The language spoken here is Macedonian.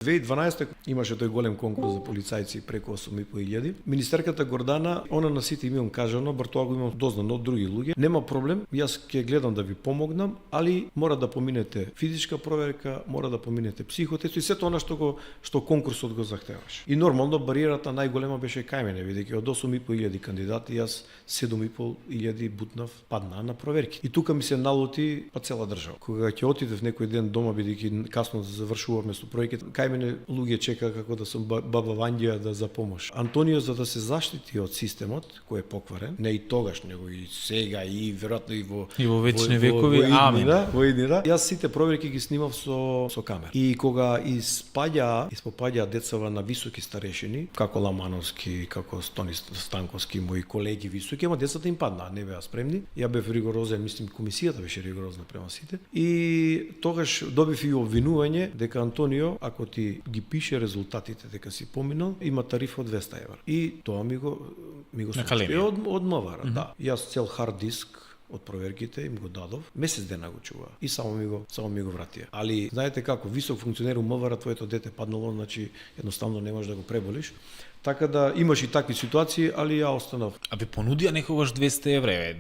2012 имаше тој голем конкурс за полицајци преку 8.500. Министерката Гордана, она на сите имам кажано, бар тоа го имам дознано од други луѓе. Нема проблем, јас ќе гледам да ви помогнам, али мора да поминете физичка проверка, мора да поминете психотест и сето она што конкурсот го захтеваше. И нормално бариерата најголема беше кај мене, бидејќи од 8.500 кандидати јас 7.500 бутнав падна на проверки. И тука ми се налути па цела држава. Кога ќе отидев некој ден дома, бидејќи касно завршувавме со проекти, кај мене луѓе чека како да сум баба Вања да за помош. Антонио, за да се заштити од системот кој е покварен, не и тогаш, него и сега и веројатно и во вечни векови, амин. Во иднина, јас сите проверки ги снимав со камера. И кога испопаѓаа децава на високи старешини, како Ламановски, како Стони Станковски, мои колеги високи, ама децата им паднаа, не беа спремни. Ја бев ригорозен, мислим комисијата беше ригорозна према сите. И тогаш добив и обвинување дека Антонио, ако ти ги пише резултатите дека си поминал, има тарифа од 200 евра. И тоа ми го соопшти од МВР, да. Јас цел хард диск од проверките им го дадов, месец дена го чува и само ми го вратија. Али знаете како, висок функционер у МВР, твоето дете паднало, значи едноставно не можеш да го преболиш. Така да имаш и такви ситуации, али ја останав. А би понудија некогаш 200 евра,